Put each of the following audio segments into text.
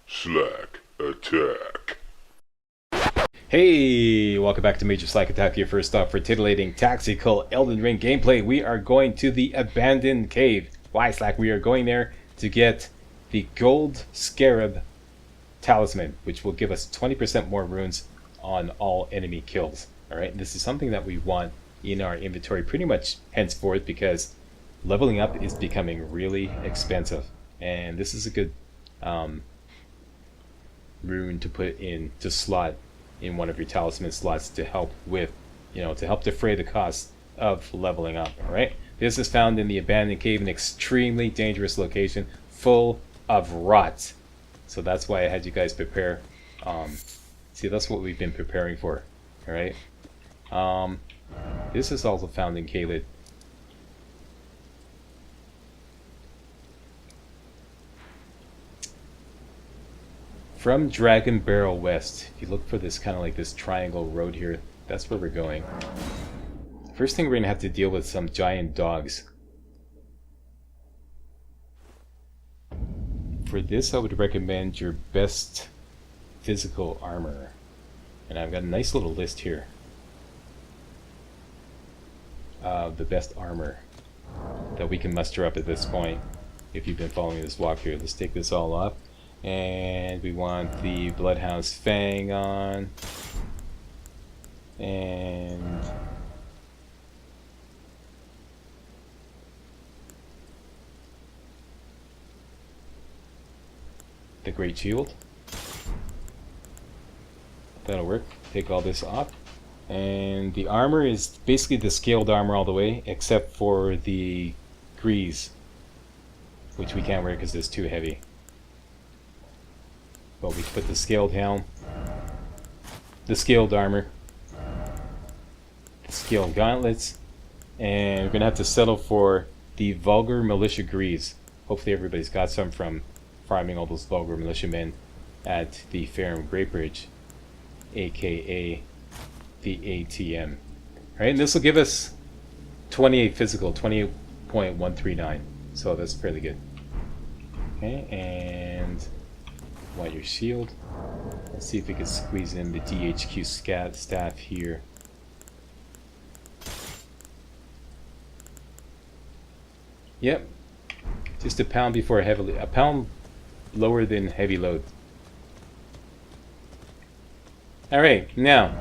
MajorSlackAttack. Hey, welcome back to MajorSlackAttack, your first stop for titillating tactical Elden Ring gameplay. We are going to the abandoned cave. Why, Slack? We are going there to get the gold Scarab talisman, which will give us 20% more runes on all enemy kills. Alright, this is something that we want in our inventory pretty much henceforth because leveling up is becoming really expensive. And this is a good rune to put in to slot in one of your talisman slots to help with, to help defray the cost of leveling up. All right, this is found in the abandoned cave, an extremely dangerous location full of rot. So that's why I had you guys prepare. See, that's what we've been preparing for. All right. This is also found in Kaled. From Dragon Barrel West, if you look for this kind of like this triangle road here, that's where we're going. First thing, we're going to have to deal with some giant dogs. For this, I would recommend your best physical armor. And I've got a nice little list here of the best armor that we can muster up at this point. If you've been following this walkthrough, let's take this all off. And we want the Bloodhound's Fang on. And the Great Shield. That'll work. Take all this off. And the armor is basically the scaled armor all the way, except for the grease, which we can't wear because it's too heavy. But we put the scaled helm, the scaled armor, the scaled gauntlets, and we're going to have to settle for the vulgar militia grease. Hopefully everybody's got some from farming all those vulgar militiamen at the Farum Great Bridge, aka the ATM. Right, and this will give us 28 physical, 28.139, so that's fairly good. Okay, and want your shield. Let's see if we can squeeze in the DHQ staff here. Yep, just a pound before a pound lower than heavy load. All right, now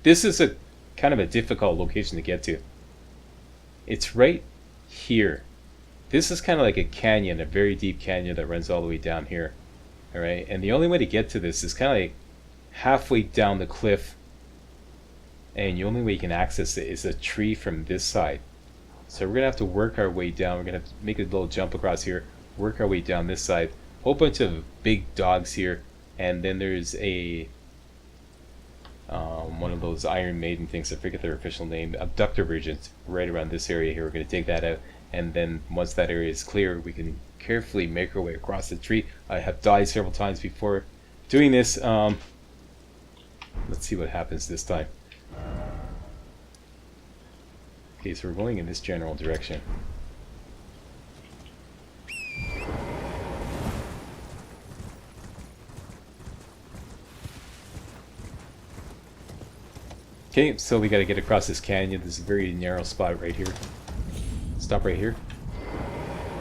this is a kind of a difficult location to get to. It's right here. This is kind of like a canyon, a very deep canyon that runs all the way down here. Alright, and the only way to get to this is kind of like halfway down the cliff, and the only way you can access it is a tree from this side. So we're going to have to work our way down. We're going to have to make a little jump across here, work our way down this side. Whole bunch of big dogs here, and then there's a one of those Iron Maiden things, I forget their official name, abductor bridges right around this area here. We're going to take that out, and then once that area is clear, we can carefully make our way across the tree. I have died several times before doing this. Let's see what happens this time. Okay, so we're going in this general direction. Okay, so we got to get across this canyon. This is a very narrow spot right here. Stop right here.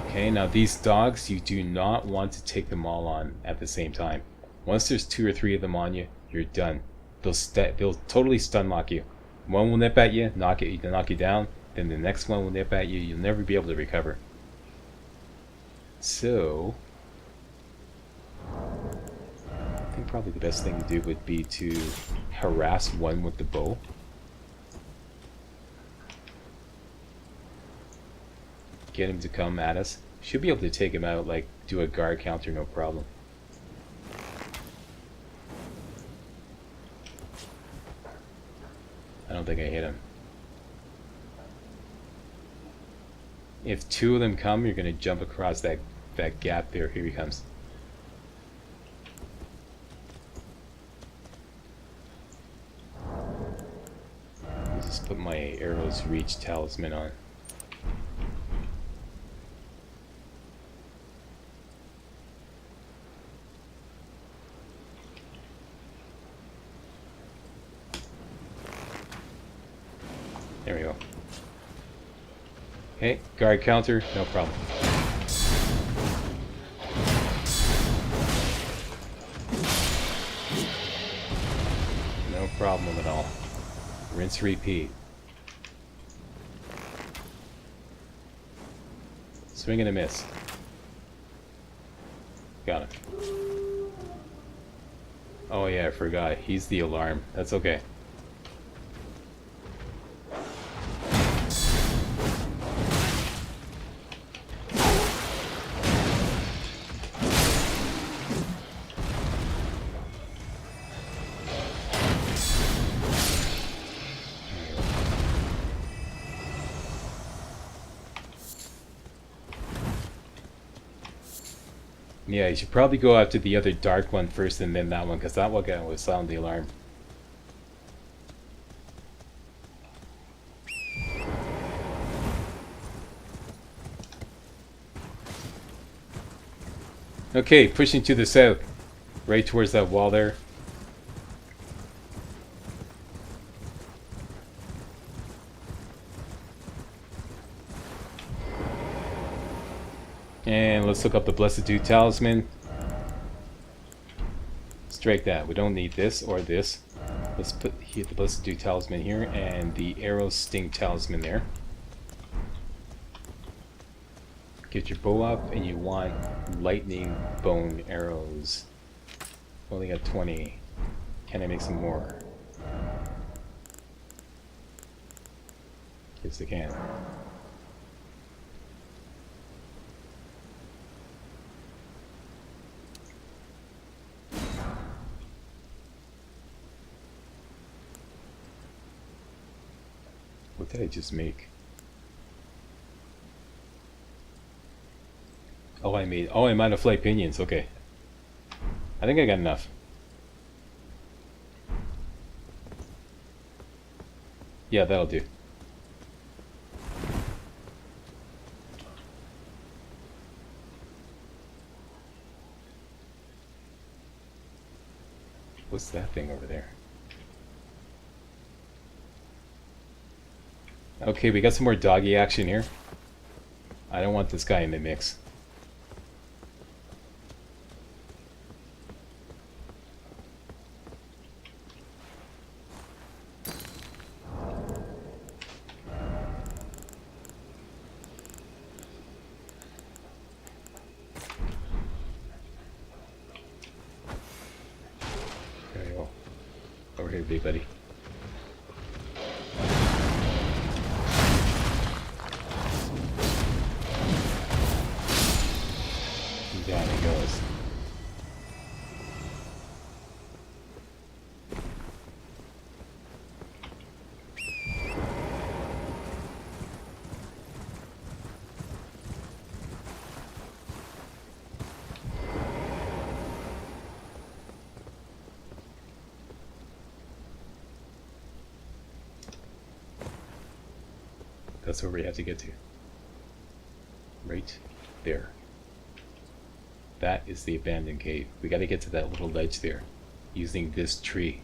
Okay, now these dogs, you do not want to take them all on at the same time. Once there's 2 or 3 of them on you, you're done. They'll totally stun lock you. One will nip at you, knock you down. Then the next one will nip at you. You'll never be able to recover. So I think probably the best thing to do would be to harass one with the bow. Get him to come at us. Should be able to take him out, like do a guard counter, no problem. I don't think I hit him. If 2 of them come, you're going to jump across that gap there. Here he comes. I'll just put my arrow's reach talisman on. Okay, guard counter, no problem. No problem at all. Rinse, repeat. Swing and a miss. Got him. Oh yeah, I forgot. He's the alarm. That's okay. Yeah, you should probably go after the other dark one first and then that one, because that one guy will sound the alarm. Okay, pushing to the south. Right towards that wall there. And let's look up the Blessed Dew Talisman. Strike that. We don't need this or this. Let's put here the Blessed Dew Talisman here and the Arrow Sting Talisman there. Get your bow up and you want lightning bone arrows. Only got 20. Can I make some more? Yes, I can. What did I just make? Oh, I made a flight pinions. Okay. I think I got enough. Yeah, that'll do. What's that thing over there? Okay, we got some more doggy action here. I don't want this guy in the mix. There you go. Over here, big buddy. Down he goes. That's where we have to get to. Right there. That is the abandoned cave. We gotta get to that little ledge there using this tree.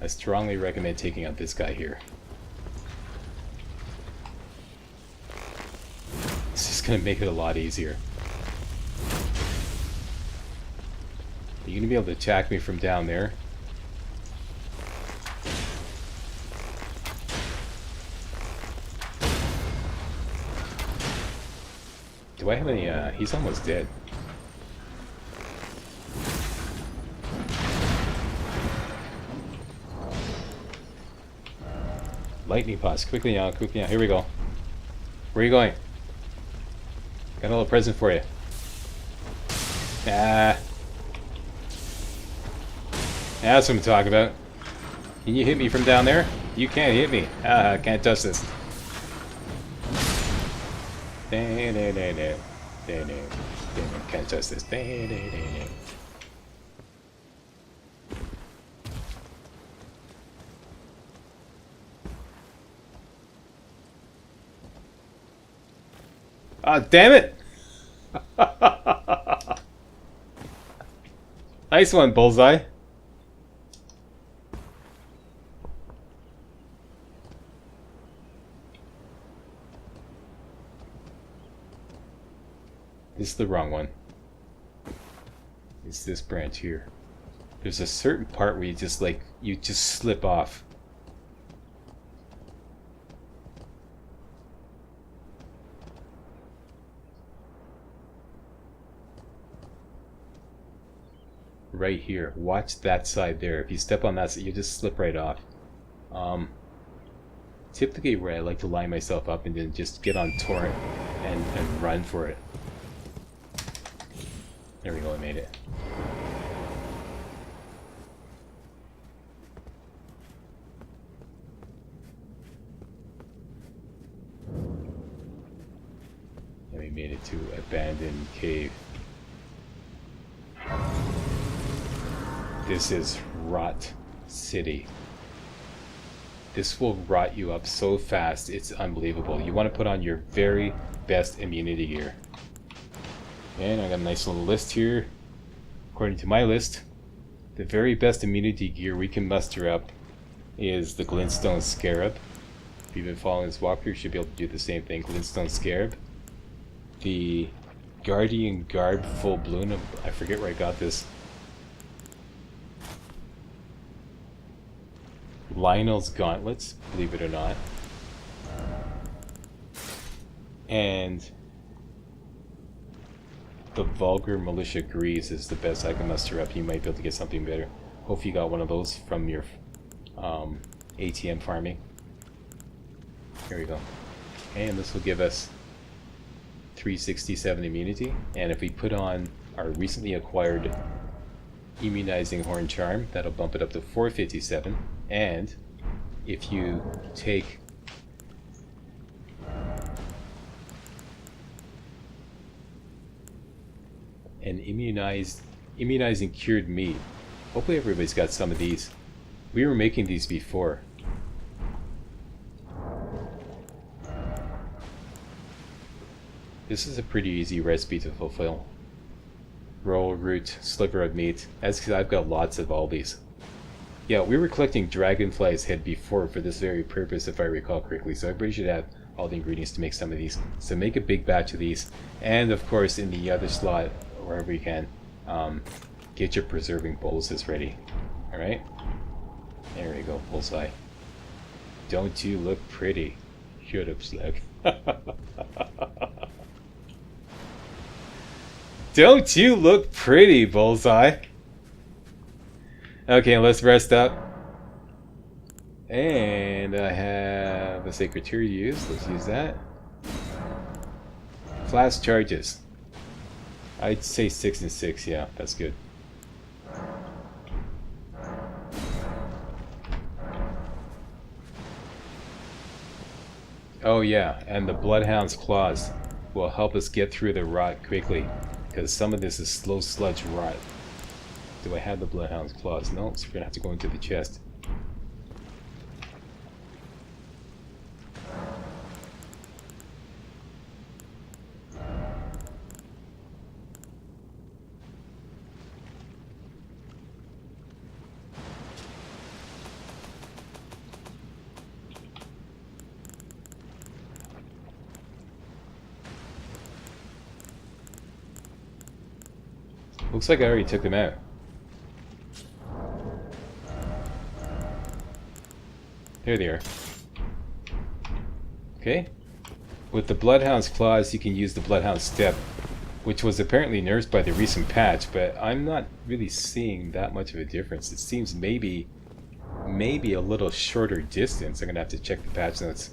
I strongly recommend taking out this guy here. It's just gonna make it a lot easier. Are you gonna be able to attack me from down there? Do I have any, he's almost dead. Lightning pots, quickly now, quickly now. Here we go. Where are you going? Got a little present for you. That's what I'm talking about. Can you hit me from down there? You can't hit me. Can't touch this. Can't touch this. Ah, damn it! Nice one, Bullseye. This is the wrong one. It's this branch here. There's a certain part where you just slip off. Right here. Watch that side there. If you step on that side, you just slip right off. Typically where I like to line myself up and then just get on torrent and run for it. There we go, I made it. And we made it to abandoned cave. This is Rot City. This will rot you up so fast, it's unbelievable. You want to put on your very best immunity gear. And I got a nice little list here. According to my list, the very best immunity gear we can muster up is the Glintstone Scarab. If you've been following this walkthrough, you should be able to do the same thing. Glintstone Scarab. The Guardian Garb Full Bloom. I forget where I got this. Lionel's Gauntlets, believe it or not. And the Vulgar Militia Greaves is the best I can muster up. You might be able to get something better. Hope you got one of those from your ATM farming. Here we go. And this will give us 367 immunity. And if we put on our recently acquired Immunizing Horn Charm, that'll bump it up to 457. And if you take an immunizing cured meat, hopefully everybody's got some of these. We were making these before. This is a pretty easy recipe to fulfill. Roll, root, sliver of meat. That's because I've got lots of all these. Yeah, we were collecting Dragonfly's head before for this very purpose, if I recall correctly, so everybody should have all the ingredients to make some of these. So make a big batch of these, and of course in the other slot, wherever you can, get your preserving boluses ready. Alright? There we go, bullseye. Don't you look pretty? Shut up, Slack. Don't you look pretty, Bullseye? Okay, let's rest up. And I have a Sacred Tear to use. Let's use that. Flash charges. I'd say 6 and 6. Yeah, that's good. Oh yeah, and the Bloodhound's Claws will help us get through the rot quickly, because some of this is slow sludge rot. Do I have the Bloodhound's Claws? No, so we're gonna have to go into the chest. Looks like I already took them out. There they are. Okay. With the Bloodhound's Claws, you can use the Bloodhound's Step, which was apparently nerfed by the recent patch, but I'm not really seeing that much of a difference. It seems maybe a little shorter distance. I'm gonna have to check the patch notes.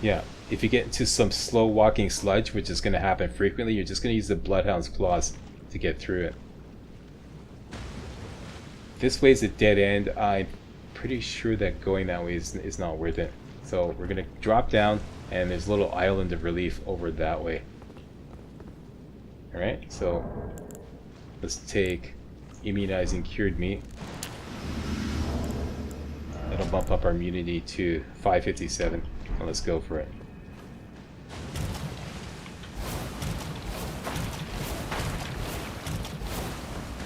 Yeah, if you get into some slow walking sludge, which is going to happen frequently, you're just going to use the Bloodhound's Claws to get through it. This way is a dead end. I'm pretty sure that going that way is not worth it. So we're going to drop down, and there's a little island of relief over that way. Alright, so let's take Immunizing Cured Meat. That'll bump up our immunity to 557. Well, let's go for it.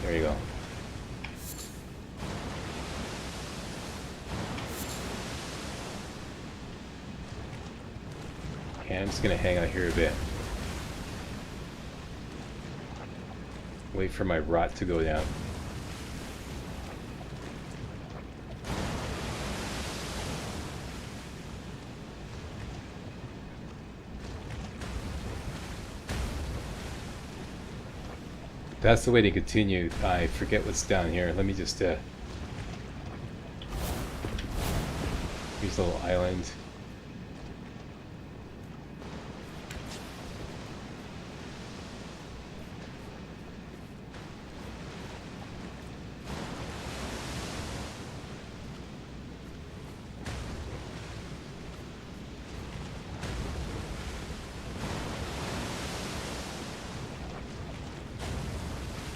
There you go. Okay, I'm just gonna hang out here a bit. Wait for my rot to go down. That's the way to continue. I forget what's down here. Let me just here's a little island.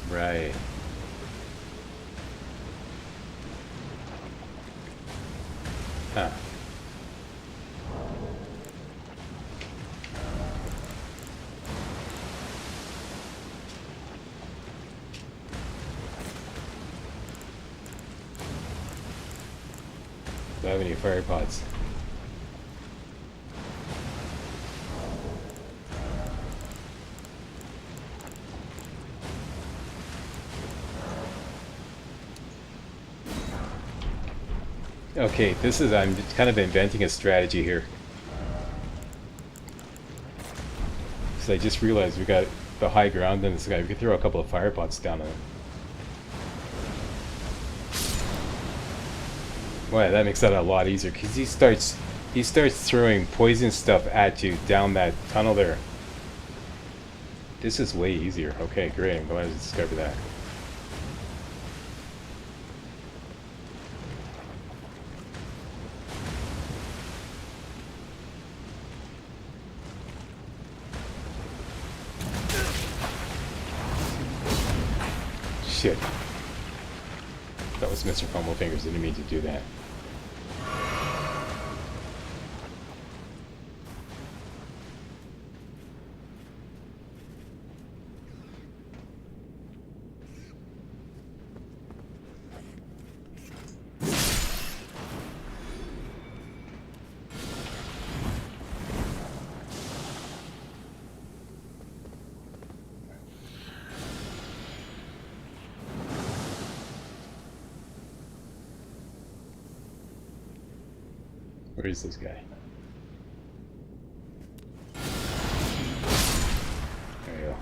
Right. Huh. Do I have any fire pots? Okay, I'm kind of inventing a strategy here. So I just realized we got the high ground in this guy. We could throw a couple of fire pots down on him. Wow, that makes that a lot easier because he starts throwing poison stuff at you down that tunnel there. This is way easier. Okay, great. I'm glad to discover that. Shit. That was Mr. Fumblefingers. Didn't mean to do that. Where is this guy? There you go.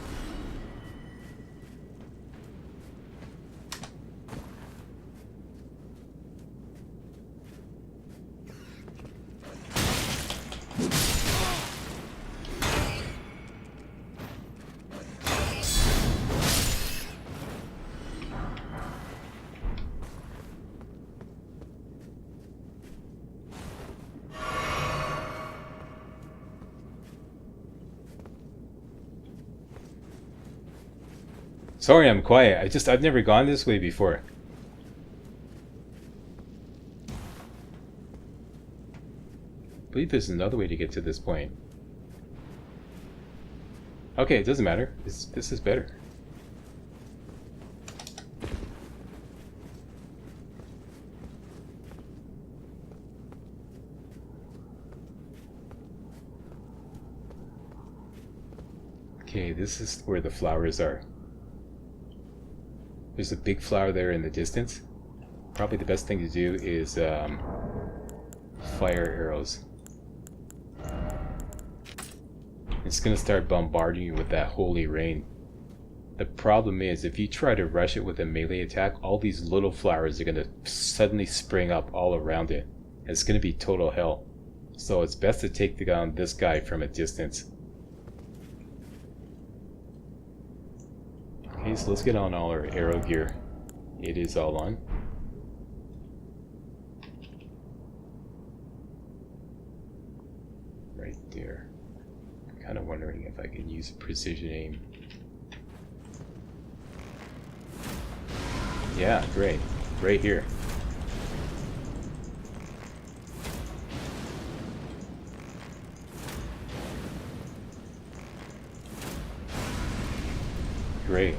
Sorry, I'm quiet. I've never gone this way before. I believe there's another way to get to this point. Okay, it doesn't matter. This is better. Okay, this is where the flowers are. There's a big flower there in the distance. Probably the best thing to do is fire arrows. It's going to start bombarding you with that holy rain. The problem is, if you try to rush it with a melee attack, all these little flowers are going to suddenly spring up all around it. And it's going to be total hell. So it's best to take down this guy from a distance. Okay, so let's get on all our arrow gear. It is all on. Right there. I'm kind of wondering if I can use precision aim. Yeah, great. Right here. Great.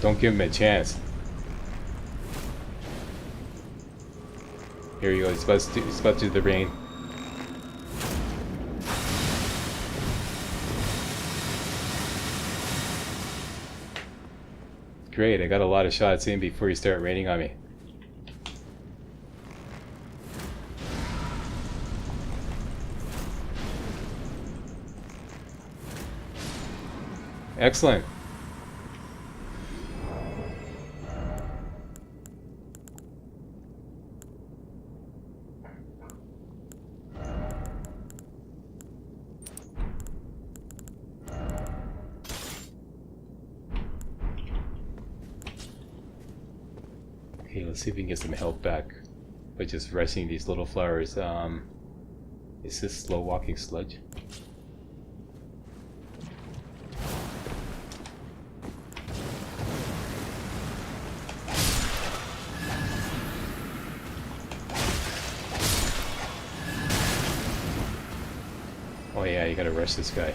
Don't give him a chance. Here you go. He's about to do the rain. Great, I got a lot of shots in before you start raining on me. Excellent. Okay, let's see if we can get some health back by just resting these little flowers. Is this slow walking sludge? Oh yeah, you gotta rush this guy.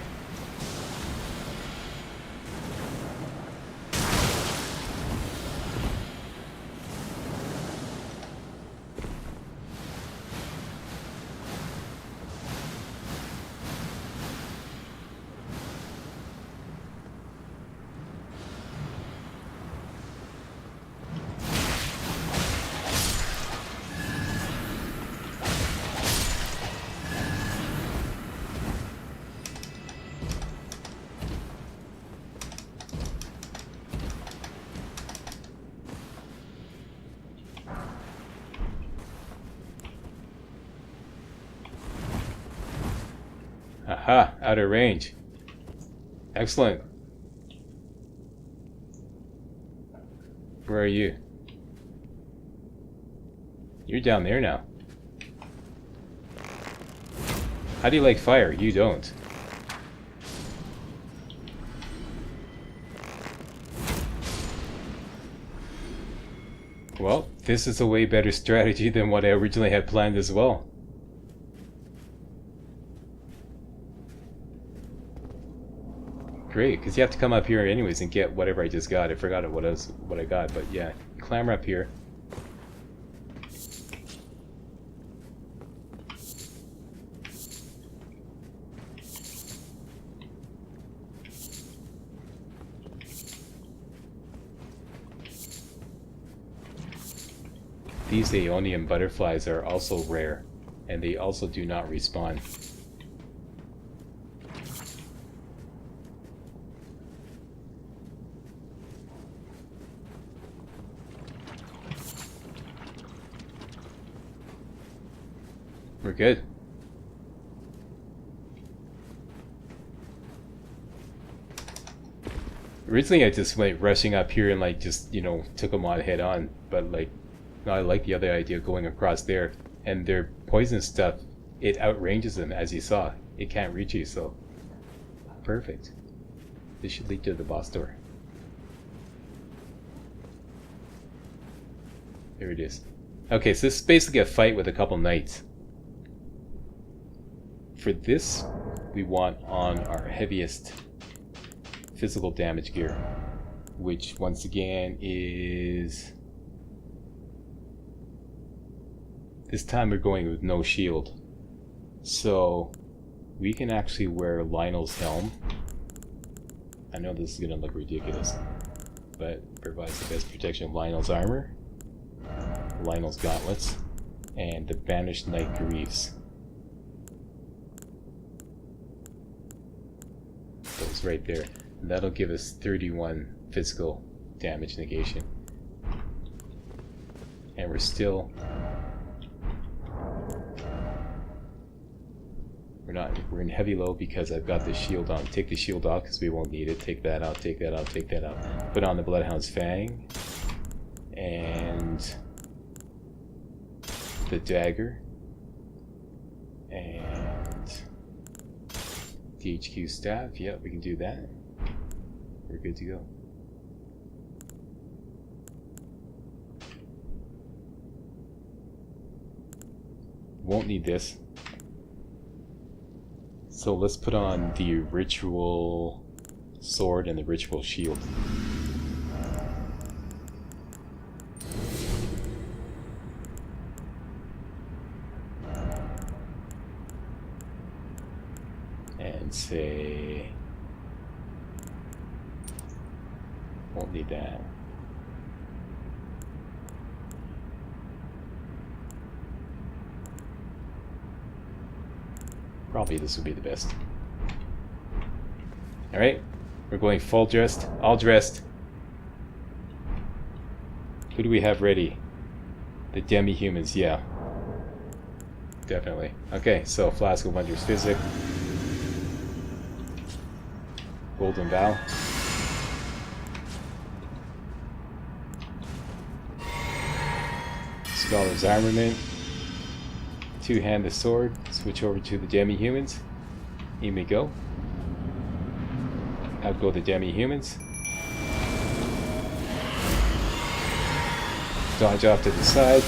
Aha, out of range. Excellent. Where are you? You're down there now. How do you like fire? You don't. Well, this is a way better strategy than what I originally had planned as well. Great, because you have to come up here anyways and get whatever I just got. I forgot what I got, but yeah, clamber up here. These Aeonian butterflies are also rare, and they also do not respawn. We're good. Originally I just went rushing up here and like just, you know, took them on head on, but like no, I like the other idea going across there, and their poison stuff, it outranges them, as you saw. It can't reach you, so perfect. This should lead to the boss door. There it is. Okay, so this is basically a fight with a couple knights. For this, we want on our heaviest physical damage gear, which once again is... This time we're going with no shield. So we can actually wear Lionel's helm. I know this is going to look ridiculous, but provides the best protection. Lionel's armor, Lionel's gauntlets, and the Banished Knight Greaves. Those right there. And that'll give us 31 physical damage negation. And we're still... We're in heavy low because I've got the shield on. Take the shield off because we won't need it. Take that out, take that out, take that out. Put on the Bloodhound's Fang. And the dagger. And the HQ staff. Yep, we can do that. We're good to go. Won't need this. So let's put on the ritual sword and the ritual shield. Won't need that. Probably this would be the best. Alright, we're going full dressed, all dressed. Who do we have ready? The demi-humans, yeah. Definitely. Okay, so Flask of Wondrous Physic. Golden Vow. Scholar's Armament. Two-hand the sword. Switch over to the demi-humans. In we go. Out go the demi-humans. Dodge off to the side.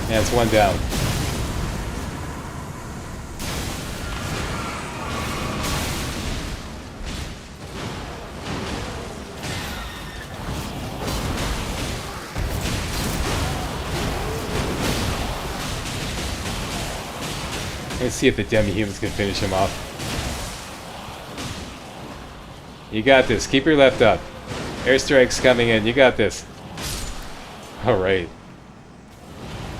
And it's one down. Let's see if the demi-humans can finish him off. You got this. Keep your left up. Airstrike's coming in. You got this. Alright.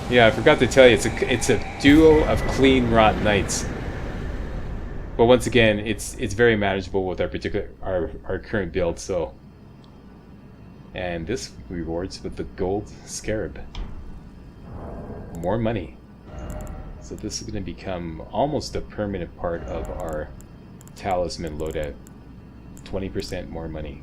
Yeah, I forgot to tell you, it's a duo of clean rot knights. But once again, it's very manageable with our current build, so. And this rewards with the gold Scarab. More money. So this is going to become almost a permanent part of our talisman loadout. 20% more money.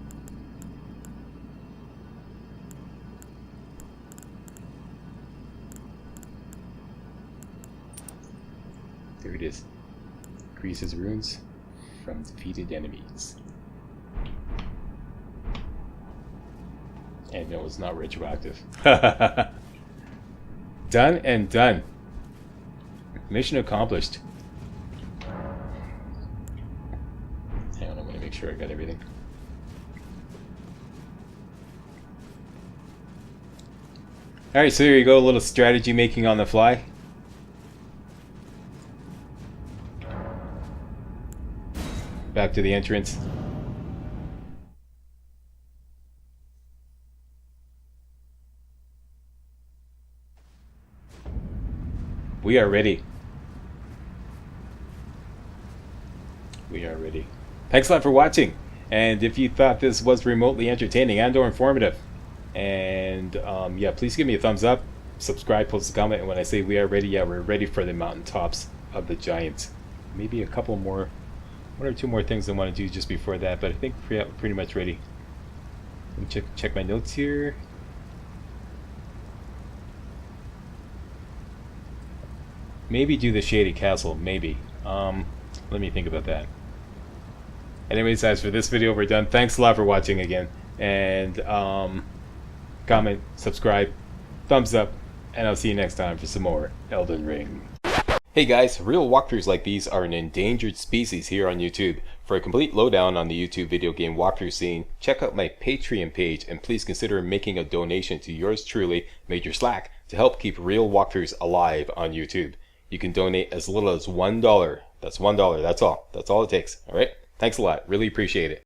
There it is. Increases runes from defeated enemies. And no, it's not retroactive. Done and done. Mission accomplished. Hang on, I'm going to make sure I got everything. Alright, so here you go, a little strategy making on the fly. Back to the entrance. We are ready. We are ready. Thanks a lot for watching. And if you thought this was remotely entertaining and or informative, and yeah, please give me a thumbs up, subscribe, post a comment, and when I say we are ready, yeah, we're ready for the mountaintops of the giants. Maybe a couple more, one or two more things I want to do just before that, but I think we're pretty much ready. Let me check my notes here. Maybe do the Shady Castle, maybe. Let me think about that. Anyways, as for this video, we're done. Thanks a lot for watching again. And comment, subscribe, thumbs up, and I'll see you next time for some more Elden Ring. Hey guys, real walkthroughs like these are an endangered species here on YouTube. For a complete lowdown on the YouTube video game walkthrough scene, check out my Patreon page and please consider making a donation to yours truly, Major Slack, to help keep real walkthroughs alive on YouTube. You can donate as little as $1. That's $1. That's all. That's all it takes. All right? Thanks a lot. Really appreciate it.